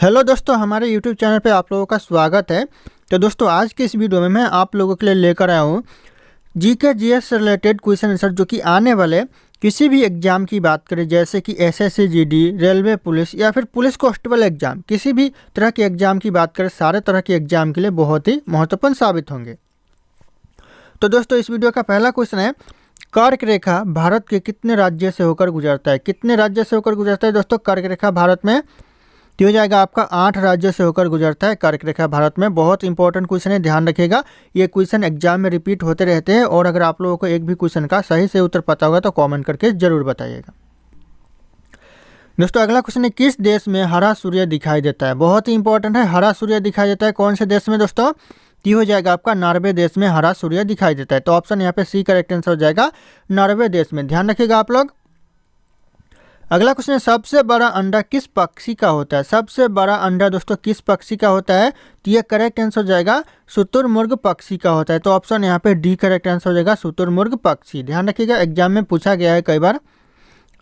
Hello दोस्तों, हमारे YouTube channel पे आप लोगों का स्वागत है। तो दोस्तों, आज के इस वीडियो में मैं आप लोगों के लिए लेकर आया हूँ जीके जीएस से रिलेटेड क्वेश्चन आंसर, जो कि आने वाले किसी भी एग्जाम की बात करें, जैसे कि एसएससी जीडी, रेलवे पुलिस या फिर पुलिस कांस्टेबल एग्जाम, किसी भी तरह के एग्जाम की बात करें, सारे तरह के एग्जाम के लिए बहुत ही महत्वपूर्ण साबित होंगे। तो दोस्तों, इस वीडियो का पहला क्वेश्चन है, कर्क रेखा भारत के कितने राज्य से होकर गुजरता है? कितने राज्य से होकर गुजरता है दोस्तों कर्क रेखा भारत में? तो हो जाएगा आपका 8 राज्य से होकर गुजरता है कर्क रेखा भारत में। बहुत इंपॉर्टेंट क्वेश्चन है, ध्यान रखिएगा। ये क्वेश्चन एग्जाम में रिपीट होते रहते हैं, और अगर आप लोगों को एक भी क्वेश्चन का सही से उत्तर पता होगा तो कमेंट करके जरूर बताइएगा। दोस्तों, अगला क्वेश्चन है, किस देश में हरा सूर्य दिखाई देता है? बहुत ही इंपॉर्टेंट है, हरा सूर्य दिखाई देता है कौन से देश में दोस्तों? ये हो जाएगा आपका नॉर्वे देश में हरा सूर्य दिखाई देता है। तो ऑप्शन यहाँ पे सी करेक्ट आंसर हो जाएगा, नॉर्वे देश में। ध्यान रखिएगा आप लोग। अगला क्वेश्चन है, सबसे बड़ा अंडा किस पक्षी का होता है? सबसे बड़ा अंडा दोस्तों किस पक्षी का होता है? तो ये करेक्ट आंसर हो जाएगा, शुतुरमुर्ग पक्षी का होता है। तो ऑप्शन यहाँ पे डी करेक्ट आंसर हो जाएगा, शुतुरमुर्ग पक्षी। ध्यान रखिएगा, एग्जाम में पूछा गया है कई बार।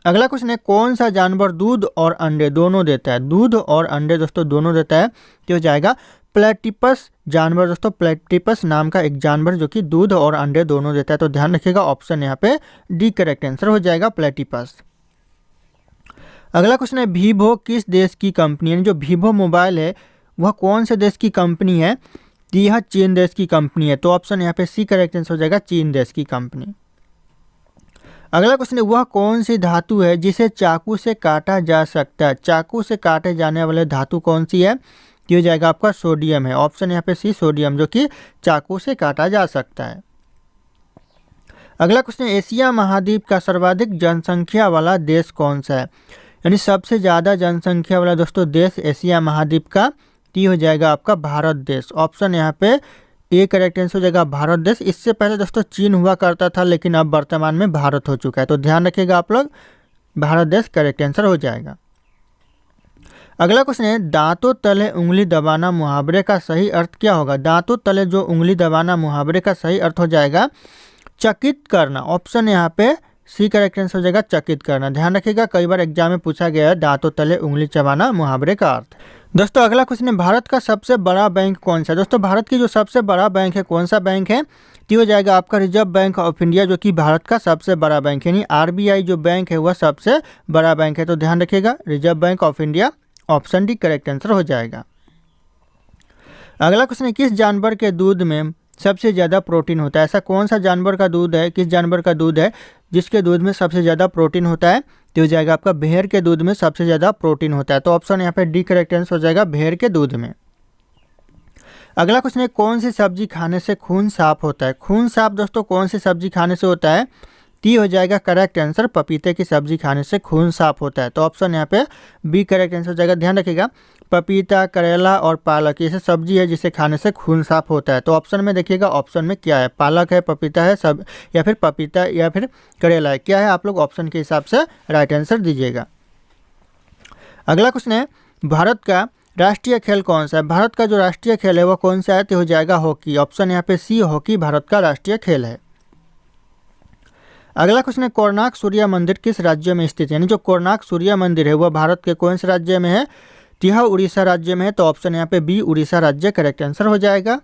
अगला क्वेश्चन है, कौन सा जानवर दूध और अंडे दोनों देता है? दूध और अंडे दोस्तों दोनों देता है। तो हो जाएगा प्लेटिपस जानवर दोस्तों, प्लेटिपस नाम का एक जानवर जो कि दूध और अंडे दोनों देता है। तो ध्यान रखिएगा, ऑप्शन यहाँ पे डी करेक्ट आंसर हो जाएगा, प्लेटिपस। अगला क्वेश्चन है, वीवो किस देश की कंपनी है? जो वीवो मोबाइल है वह कौन से देश की कंपनी है? तो यह चीन देश की कंपनी है। तो ऑप्शन यहाँ पे सी करेक्ट आंसर हो जाएगा, चीन देश की कंपनी। अगला क्वेश्चन है, वह कौन सी धातु है जिसे चाकू से काटा जा सकता है? चाकू से काटे जाने वाले धातु कौन सी है? तो हो जाएगा आपका सोडियम है। ऑप्शन यहाँ पे सी सोडियम, जो कि चाकू से काटा जा सकता है। अगला क्वेश्चन है, एशिया महाद्वीप का सर्वाधिक जनसंख्या वाला देश कौन सा है? यानी सबसे ज़्यादा जनसंख्या वाला दोस्तों देश एशिया महाद्वीप का, टी हो जाएगा आपका भारत देश। ऑप्शन यहाँ पे ए करेक्ट आंसर हो जाएगा, भारत देश। इससे पहले दोस्तों चीन हुआ करता था, लेकिन अब वर्तमान में भारत हो चुका है। तो ध्यान रखिएगा आप लोग, भारत देश करेक्ट आंसर हो जाएगा। अगला क्वेश्चन है, दांतों तले उंगली दबाना मुहावरे का सही अर्थ क्या होगा? दांतों तले जो उंगली दबाना मुहावरे का सही अर्थ हो जाएगा चकित करना। ऑप्शन यहाँ पे सी करेक्ट आंसर हो जाएगा, चकित करना। ध्यान रखिएगा, कई बार एग्जाम में पूछा गया है दांतों तले उंगली चबाना मुहावरे का अर्थ। दोस्तों, अगला क्वेश्चन है, भारत का सबसे बड़ा बैंक कौन सा है? दोस्तों, भारत की जो सबसे बड़ा बैंक है कौन सा बैंक है? तो हो जाएगा आपका रिजर्व बैंक ऑफ इंडिया, जो कि भारत का सबसे बड़ा बैंक है। यानी आरबीआई जो बैंक है वह सबसे बड़ा बैंक है। तो ध्यान रखिएगा, reserve bank of India. Option D correct answer हो जाएगा। अगला क्वेश्चन है, किस जानवर के दूध में सबसे ज़्यादा प्रोटीन होता है? ऐसा कौन सा जानवर का दूध है, किस जानवर का दूध है जिसके दूध में सबसे ज़्यादा प्रोटीन होता है? तो हो जाएगा आपका भेड़ के दूध में सबसे ज़्यादा प्रोटीन होता है। तो ऑप्शन यहाँ पे डी करेक्ट आंसर हो जाएगा, भेड़ के दूध में। अगला क्वेश्चन है, कौन सी सब्जी खाने से खून साफ होता है? खून साफ दोस्तों कौन सी सब्जी खाने से होता है? टी हो जाएगा करेक्ट आंसर, पपीते की सब्जी खाने से खून साफ होता है। तो ऑप्शन यहाँ पे बी करेक्ट आंसर हो जाएगा। ध्यान रखिएगा, पपीता, करेला और पालक ये सब्जी है जिसे खाने से खून साफ होता है। तो ऑप्शन में देखिएगा, ऑप्शन में क्या है, पालक है, पपीता है, सब या फिर पपीता या फिर करेला है, क्या है? आप लोग ऑप्शन के हिसाब से राइट आंसर दीजिएगा। अगला क्वेश्चन है, भारत का राष्ट्रीय खेल कौन सा है? भारत का जो राष्ट्रीय खेल है वह कौन सा है? तो हो जाएगा हॉकी। ऑप्शन यहाँ पे सी हॉकी भारत का राष्ट्रीय खेल है। अगला क्वेश्चन है, कोणार्क सूर्य मंदिर किस राज्य में स्थित है? यानी जो कोणार्क सूर्य मंदिर है वह भारत के कौन से राज्य में है? तो यह उड़ीसा राज्य में है। तो ऑप्शन यहाँ पे बी उड़ीसा राज्य करेक्ट आंसर हो जाएगा।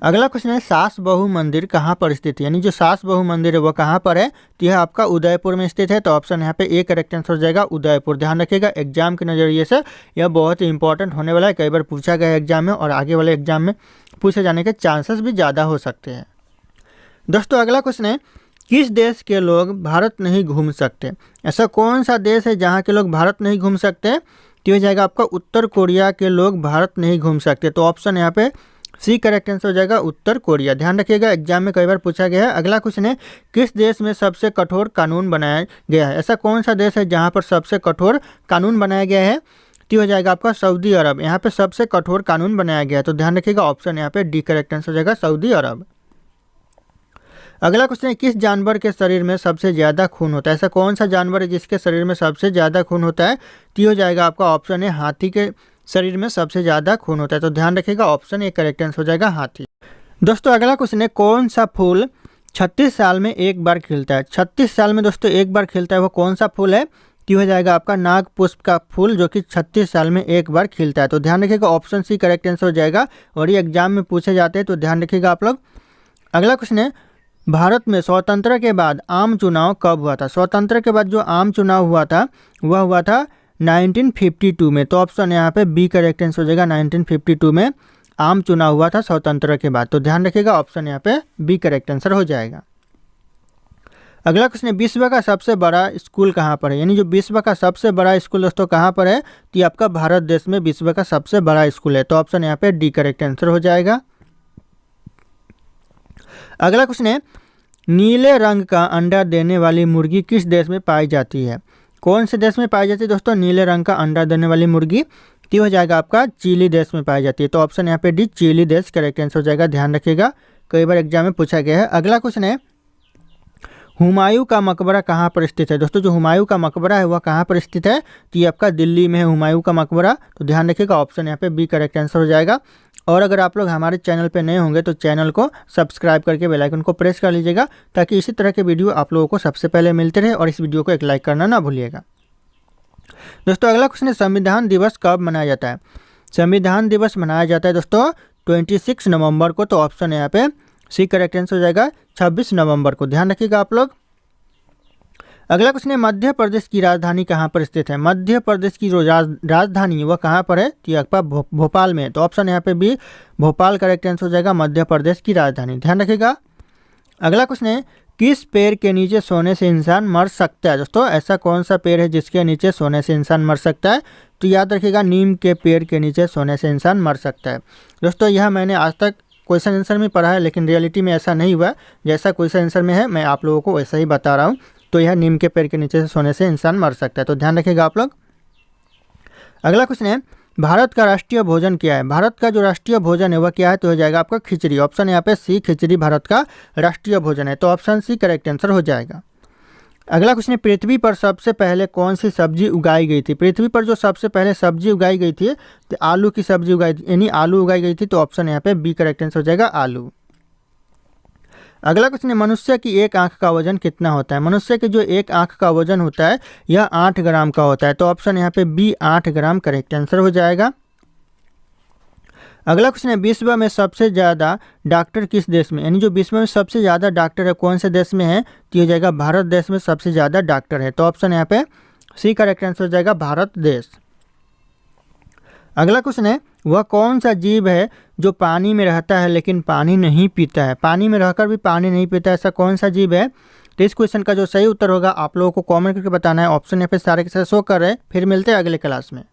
अगला क्वेश्चन है, सास बहू मंदिर कहाँ पर स्थित है? यानी जो सास बहू मंदिर है वह कहाँ पर है? तो यह आपका उदयपुर में स्थित है। तो ऑप्शन यहाँ पे ए करेक्ट आंसर हो जाएगा, उदयपुर। ध्यान रखिएगा, एग्जाम के नज़रिए से यह बहुत ही इंपॉर्टेंट होने वाला है। कई बार पूछा गया है एग्जाम में, और आगे वाले एग्जाम में पूछे जाने के चांसेस भी ज़्यादा हो सकते हैं। दोस्तों, अगला क्वेश्चन है, किस देश के लोग भारत नहीं घूम सकते? ऐसा कौन सा देश है जहाँ के लोग भारत नहीं घूम सकते? तो हो जाएगा आपका उत्तर कोरिया के लोग भारत नहीं घूम सकते। तो ऑप्शन यहाँ पे सी करेक्ट आंसर हो जाएगा, उत्तर कोरिया। ध्यान रखिएगा, एग्जाम में कई बार पूछा गया है। अगला क्वेश्चन है, किस देश में सबसे कठोर कानून बनाया गया है? ऐसा कौन सा देश है जहाँ पर सबसे कठोर कानून बनाया गया है? तो हो जाएगा आपका सऊदी अरब। यहाँ पे सबसे कठोर कानून बनाया गया है। तो ध्यान रखिएगा, ऑप्शन यहाँ पे डी करेक्ट आंसर हो जाएगा, सऊदी अरब। अगला क्वेश्चन है, किस जानवर के शरीर में सबसे ज़्यादा खून होता है? ऐसा कौन सा जानवर है जिसके शरीर में सबसे ज़्यादा खून होता है? तो हो जाएगा आपका ऑप्शन है, हाथी के शरीर में सबसे ज़्यादा खून होता है। तो ध्यान रखिएगा, ऑप्शन ए करेक्ट आंसर हो जाएगा, हाथी। दोस्तों, अगला क्वेश्चन है, कौन सा फूल 36 साल में एक बार खिलता है? 36 साल में दोस्तों एक बार खिलता है, वो कौन सा फूल है? तो हो जाएगा आपका नाग पुष्प का फूल जो कि 36 साल में एक बार खिलता है। तो ध्यान रखिएगा ऑप्शन सी करेक्ट आंसर हो जाएगा और ये एग्जाम में पूछे जाते हैं, तो ध्यान रखिएगा आप लोग। अगला क्वेश्चन है, भारत में स्वतंत्रता के बाद आम चुनाव कब हुआ था? स्वतंत्रता के बाद जो आम चुनाव हुआ था वह हुआ था 1952 में। तो ऑप्शन यहाँ पे बी करेक्ट आंसर हो जाएगा, 1952 में आम चुनाव हुआ था स्वतंत्रता के बाद। तो ध्यान रखिएगा ऑप्शन यहाँ पे बी करेक्ट आंसर हो जाएगा। अगला क्वेश्चन है, विश्व का सबसे बड़ा स्कूल कहाँ पर है? यानी जो विश्व का सबसे बड़ा स्कूल दोस्तों कहाँ पर है? तो ये आपका भारत देश में विश्व का सबसे बड़ा स्कूल है। तो ऑप्शन यहाँ पे डी करेक्ट आंसर हो जाएगा। अगला क्वेश्चन है, नीले रंग का अंडा देने वाली मुर्गी किस देश में पाई जाती है? कौन से देश में पाई जाती है दोस्तों नीले रंग का अंडा देने वाली मुर्गी? तो हो जाएगा आपका चिली देश में पाई जाती है। तो ऑप्शन यहाँ पे डी चिली देश करेक्ट आंसर हो जाएगा। ध्यान रखिएगा, कई बार एग्जाम में पूछा गया है। अगला क्वेश्चन है, हुमायूं का मकबरा कहाँ पर स्थित है? दोस्तों जो हुमायूं का मकबरा है वह कहाँ पर स्थित है? तो ये आपका दिल्ली में है हुमायूं का मकबरा। तो ध्यान रखिएगा ऑप्शन यहाँ पे बी करेक्ट आंसर हो जाएगा। और अगर आप लोग हमारे चैनल पे नए होंगे तो चैनल को सब्सक्राइब करके बेल आइकन को प्रेस कर लीजिएगा ताकि इसी तरह के वीडियो आप लोगों को सबसे पहले मिलते रहे। और इस वीडियो को एक लाइक करना ना भूलिएगा। दोस्तों अगला क्वेश्चन है, संविधान दिवस कब मनाया जाता है? संविधान दिवस मनाया जाता है दोस्तों 26 नवंबर को। तो ऑप्शन यहाँ पे सी करेक्ट आंसर हो जाएगा 26 नवंबर को। ध्यान रखिएगा आप लोग। अगला क्वेश्चन है, मध्य प्रदेश की राजधानी कहाँ पर स्थित है? मध्य प्रदेश की जो राजधानी वह कहाँ पर है? तो आपका भोपाल में। तो ऑप्शन यहाँ पे भी भोपाल करेक्ट आंसर हो जाएगा, मध्य प्रदेश की राजधानी। ध्यान रखिएगा। अगला क्वेश्चन है, किस पेड़ के नीचे सोने से इंसान मर सकता है? दोस्तों ऐसा कौन सा पेड़ है जिसके नीचे सोने से इंसान मर सकता है? तो याद रखिएगा नीम के पेड़ के नीचे सोने से इंसान मर सकता है। दोस्तों यह मैंने आज तक क्वेश्चन आंसर में पढ़ा है, लेकिन रियलिटी में ऐसा नहीं हुआ। जैसा क्वेश्चन आंसर में है मैं आप लोगों को वैसा ही बता रहा हूँ। तो यह नीम के पेड़ के नीचे से सोने से इंसान मर सकता है। तो ध्यान रखिएगा आप लोग। अगला क्वेश्चन है, भारत का राष्ट्रीय भोजन क्या है? भारत का जो राष्ट्रीय भोजन है वह क्या है? तो हो जाएगा आपका खिचड़ी। ऑप्शन यहाँ पे सी खिचड़ी भारत का राष्ट्रीय भोजन है। तो ऑप्शन सी करेक्ट आंसर हो जाएगा। अगला क्वेश्चन है, पृथ्वी पर सबसे पहले कौन सी सब्जी उगाई गई थी? पृथ्वी पर जो सबसे पहले सब्जी उगाई गई थी तो आलू की सब्जी उगाई थी, यानी आलू उगाई गई थी। तो ऑप्शन यहाँ पे बी करेक्ट आंसर हो जाएगा, आलू। अगला क्वेश्चन है, मनुष्य की एक आंख का वजन कितना होता है? मनुष्य की जो एक आंख का वजन होता है यह 8 ग्राम का होता है। तो ऑप्शन यहाँ पे बी 8 ग्राम करेक्ट आंसर हो जाएगा। अगला क्वेश्चन है, विश्व में सबसे ज़्यादा डॉक्टर किस देश में? यानी जो विश्व में सबसे ज़्यादा डॉक्टर है कौन से देश में है? तो हो जाएगा भारत देश में सबसे ज़्यादा डॉक्टर है। तो ऑप्शन यहाँ पे सी करेक्ट आंसर हो जाएगा, भारत देश। अगला क्वेश्चन है, वह कौन सा जीव है जो पानी में रहता है लेकिन पानी नहीं पीता है? पानी में रहकर भी पानी नहीं पीता, ऐसा कौन सा जीव है? तो इस क्वेश्चन का जो सही उत्तर होगा आप लोगों को कमेंट करके बताना है। ऑप्शन यहाँ पे सारे के सारे शो कर रहे हैं। फिर मिलते हैं अगले क्लास में।